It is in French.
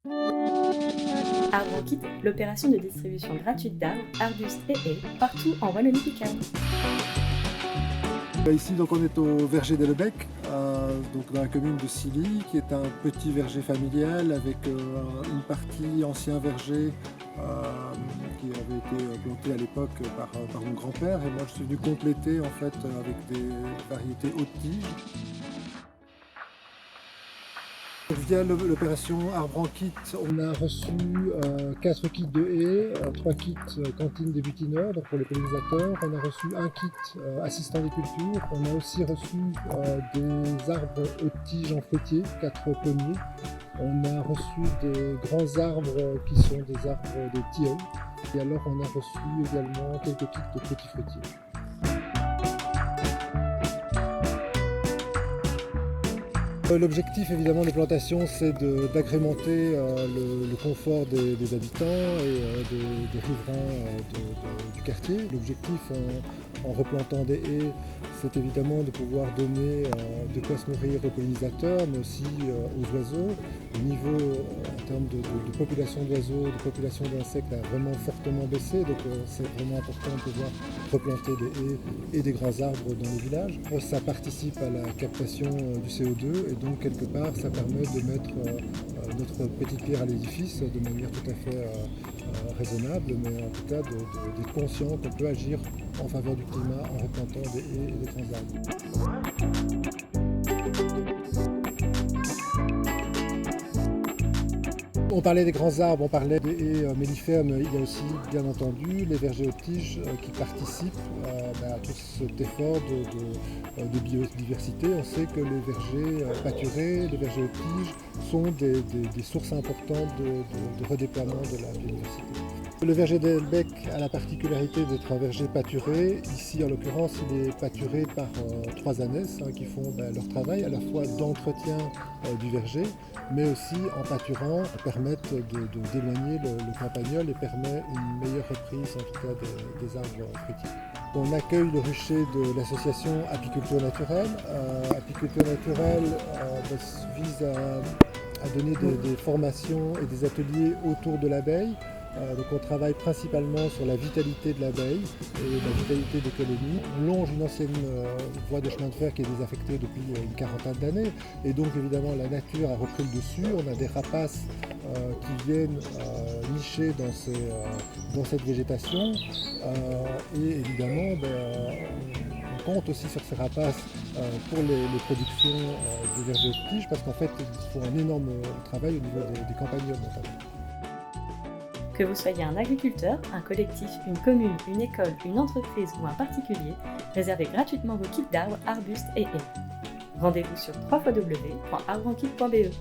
Arbre en Kit, l'opération de distribution gratuite d'arbres, arbustes et haies partout en Wallonie-Picarde. Ici, donc, on est au verger des Lebec, donc dans la commune de Silly, qui est un petit verger familial avec une partie ancien verger qui avait été planté à l'époque par mon grand-père. Et moi, je suis venu compléter en fait avec des variétés haute tige. Via l'opération Arbre en Kit, on a reçu 4 kits de haies, 3 kits cantine des butineurs, donc pour les pollinisateurs. On a reçu un kit assistant des cultures. On a aussi reçu des arbres haute tige en fruitier, 4 pommiers. On a reçu des grands arbres qui sont des arbres des tilleuls. Et alors on a reçu également quelques kits de petits fruitiers. L'objectif évidemment des plantations, c'est d'agrémenter le confort des habitants et des riverains du quartier. L'objectif en replantant des haies, c'est évidemment de pouvoir donner de quoi se nourrir aux pollinisateurs, mais aussi aux oiseaux. Le niveau en termes de population d'oiseaux, de population d'insectes a vraiment fortement baissé, donc c'est vraiment important de pouvoir replanter des haies et des grands arbres dans les villages. Ça participe à la captation du CO2 et donc quelque part ça permet de mettre notre petite pierre à l'édifice de manière tout à fait raisonnable, mais en tout cas d'être conscient qu'on peut agir en faveur du climat en replantant des haies et des grands arbres. On parlait des grands arbres, on parlait des haies mellifères, mais il y a aussi bien entendu les vergers haute tige qui participent à tout cet effort de biodiversité. On sait que les vergers pâturés, les vergers haute tige sont des sources importantes de redéploiement de la biodiversité. Le verger des Lebec a la particularité d'être un verger pâturé. Ici, en l'occurrence, il est pâturé par 3 ânesses qui font leur travail à la fois d'entretien du verger, mais aussi en pâturant permettent d'éloigner le campagnol et permet une meilleure reprise en tout cas des arbres fruitiers. On accueille le rucher de l'association Apiculture Naturelle. Apiculture Naturelle vise à donner des formations et des ateliers autour de l'abeille. Donc on travaille principalement sur la vitalité de l'abeille et la vitalité des colonies. On longe une ancienne voie de chemin de fer qui est désaffectée depuis une quarantaine d'années et donc évidemment la nature a repris le dessus. On a des rapaces qui viennent nicher dans cette végétation et évidemment on compte aussi sur ces rapaces pour les productions des vergers haute tige parce qu'en fait ils font un énorme travail au niveau des campagnols notamment. Que vous soyez un agriculteur, un collectif, une commune, une école, une entreprise ou un particulier, réservez gratuitement vos kits d'arbres, arbustes et haies. Rendez-vous sur www.arbrenkit.be.